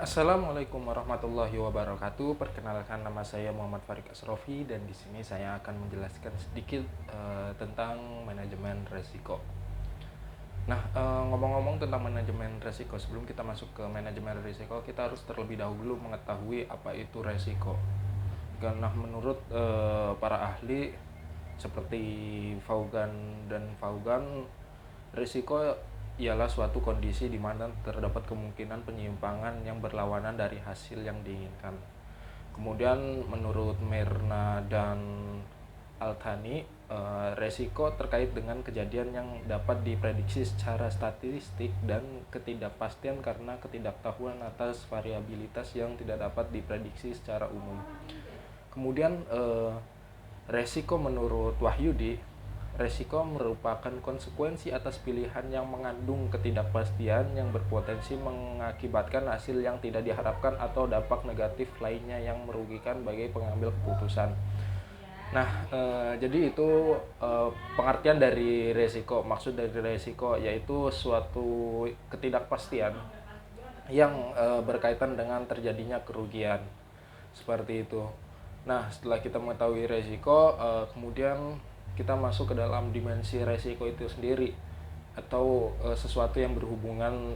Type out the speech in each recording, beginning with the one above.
Assalamualaikum warahmatullahi wabarakatuh. Perkenalkan, nama saya Muhammad Farid Asrofi dan di sini saya akan menjelaskan sedikit tentang manajemen resiko. Nah, ngomong-ngomong tentang manajemen resiko, sebelum kita masuk ke manajemen resiko, kita harus terlebih dahulu mengetahui apa itu resiko. Karena menurut para ahli seperti Vaughan dan Vaughan, risiko ialah suatu kondisi di mana terdapat kemungkinan penyimpangan yang berlawanan dari hasil yang diinginkan. Kemudian menurut Merna dan Althani, resiko terkait dengan kejadian yang dapat diprediksi secara statistik dan ketidakpastian karena ketidaktahuan atas variabilitas yang tidak dapat diprediksi secara umum. Kemudian resiko menurut Wahyudi, resiko merupakan konsekuensi atas pilihan yang mengandung ketidakpastian yang berpotensi mengakibatkan hasil yang tidak diharapkan atau dampak negatif lainnya yang merugikan bagi pengambil keputusan. Nah, jadi itu pengertian dari resiko. Maksud dari resiko yaitu suatu ketidakpastian yang berkaitan dengan terjadinya kerugian. Seperti itu. Nah, setelah kita mengetahui resiko, kemudian kita masuk ke dalam dimensi resiko itu sendiri atau sesuatu yang berhubungan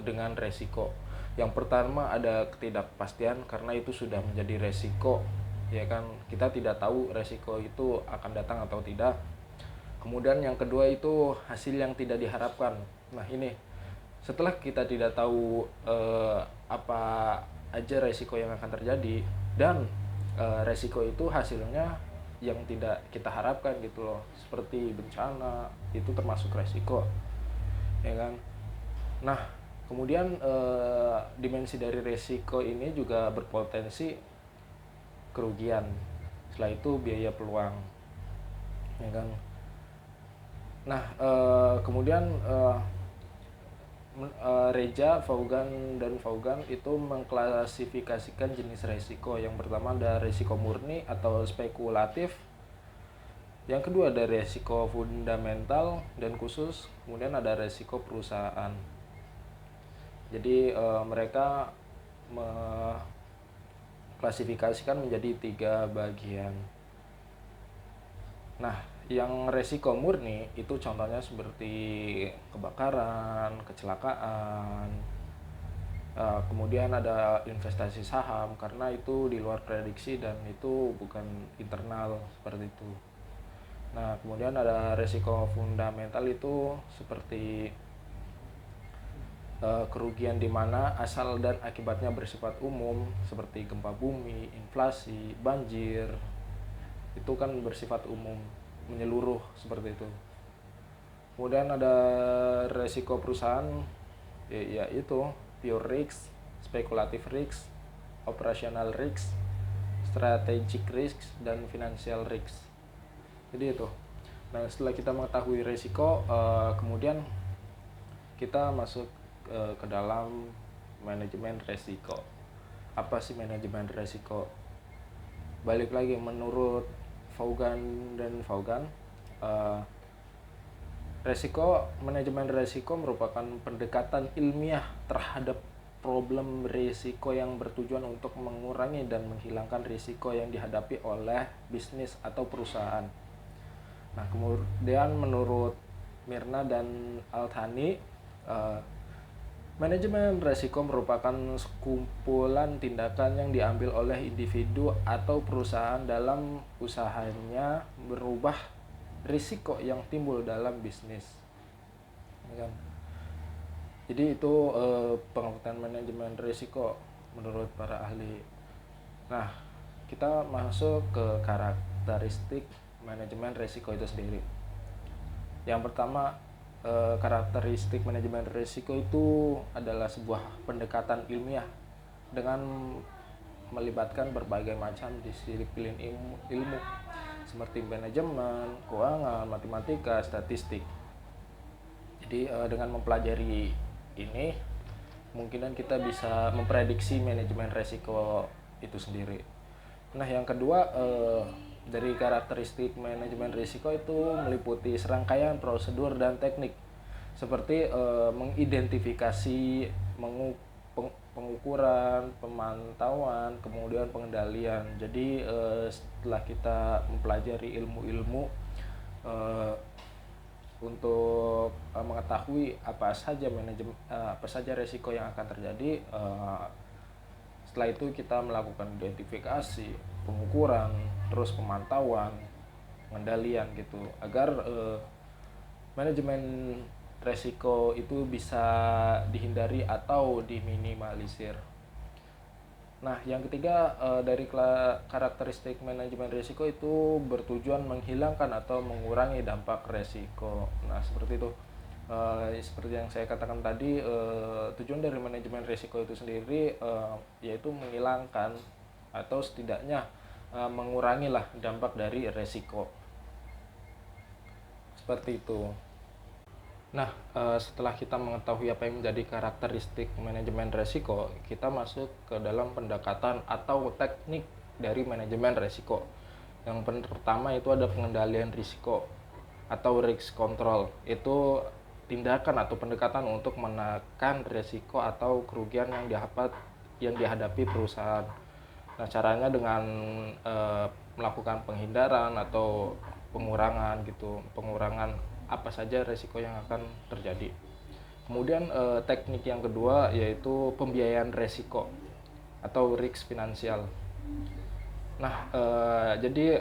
dengan resiko. Yang pertama ada ketidakpastian, karena itu sudah menjadi resiko, ya kan? Kita tidak tahu resiko itu akan datang atau tidak. Kemudian yang kedua itu hasil yang tidak diharapkan. Nah, ini setelah kita tidak tahu apa aja resiko yang akan terjadi dan resiko itu hasilnya yang tidak kita harapkan gitu loh, seperti bencana, itu termasuk resiko, ya kan? Nah, kemudian dimensi dari resiko ini juga berpotensi kerugian, setelah itu biaya peluang, ya kan? Nah, kemudian Reja, Vaughan, dan Vaughan itu mengklasifikasikan jenis resiko. Yang pertama ada resiko murni atau spekulatif. Yang kedua ada resiko fundamental dan khusus. Kemudian ada resiko perusahaan. Jadi mereka mengklasifikasikan menjadi 3 bagian. Nah, yang resiko murni itu contohnya seperti kebakaran, kecelakaan, kemudian ada investasi saham karena itu di luar prediksi dan itu bukan internal, seperti itu. Nah, kemudian ada resiko fundamental itu seperti kerugian di mana asal dan akibatnya bersifat umum seperti gempa bumi, inflasi, banjir. Itu kan bersifat umum, menyeluruh, seperti itu. Kemudian ada resiko perusahaan, yaitu pure risk, speculative risk, operational risk, strategic risk, dan financial risk. Jadi itu. Nah, setelah kita mengetahui resiko, kemudian kita masuk ke dalam manajemen resiko. Apa sih manajemen resiko? Balik lagi, menurut Vaughan dan Vaughan, manajemen resiko merupakan pendekatan ilmiah terhadap problem risiko yang bertujuan untuk mengurangi dan menghilangkan risiko yang dihadapi oleh bisnis atau perusahaan. Nah, kemudian menurut Mirna dan Althani, manajemen resiko merupakan sekumpulan tindakan yang diambil oleh individu atau perusahaan dalam usahanya berubah risiko yang timbul dalam bisnis, ya kan? Jadi itu pengertian manajemen risiko menurut para ahli. Nah, kita masuk ke karakteristik manajemen risiko itu sendiri. Yang pertama, karakteristik manajemen risiko itu adalah sebuah pendekatan ilmiah dengan melibatkan berbagai macam disiplin ilmu seperti manajemen, keuangan, matematika, statistik. Jadi dengan mempelajari ini, kemungkinan kita bisa memprediksi manajemen risiko itu sendiri. Nah, yang kedua, dari karakteristik manajemen risiko itu meliputi serangkaian prosedur dan teknik seperti mengidentifikasi, pengukuran, pemantauan, kemudian pengendalian. Jadi setelah kita mempelajari ilmu-ilmu untuk mengetahui apa saja apa saja resiko yang akan terjadi, setelah itu kita melakukan identifikasi, pengukuran, terus pemantauan, pengendalian gitu, agar manajemen resiko itu bisa dihindari atau diminimalisir. Nah, yang ketiga, dari karakteristik manajemen risiko itu bertujuan menghilangkan atau mengurangi dampak resiko. Nah, seperti itu. Seperti yang saya katakan tadi, tujuan dari manajemen risiko itu sendiri yaitu menghilangkan atau setidaknya mengurangi lah dampak dari resiko. Seperti itu. Nah, setelah kita mengetahui apa yang menjadi karakteristik manajemen resiko, kita masuk ke dalam pendekatan atau teknik dari manajemen resiko. Yang pertama itu ada pengendalian risiko atau risk control. Itu tindakan atau pendekatan untuk menekan resiko atau kerugian yang dihadapi perusahaan. Nah, caranya dengan melakukan penghindaran atau pengurangan apa saja resiko yang akan terjadi. Kemudian teknik yang kedua yaitu pembiayaan resiko atau risk finansial. Nah, jadi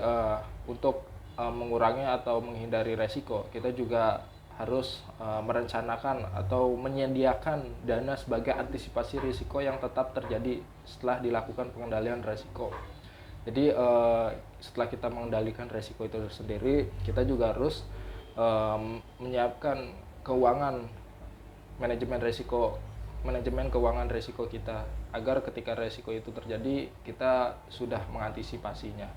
untuk mengurangi atau menghindari resiko, kita juga harus merencanakan atau menyediakan dana sebagai antisipasi risiko yang tetap terjadi setelah dilakukan pengendalian resiko. Jadi setelah kita mengendalikan resiko itu sendiri, kita juga harus menyiapkan manajemen keuangan resiko kita, agar ketika resiko itu terjadi kita sudah mengantisipasinya.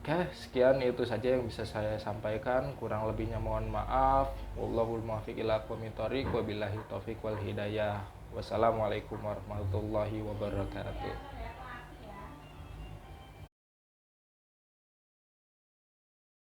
Oke, sekian itu saja yang bisa saya sampaikan. Kurang lebihnya mohon maaf. Wallahul muwaffiq ila aqwamit thoriq, wabillahi taufiq wal hidayah. Wassalamualaikum warahmatullahi wabarakatuh.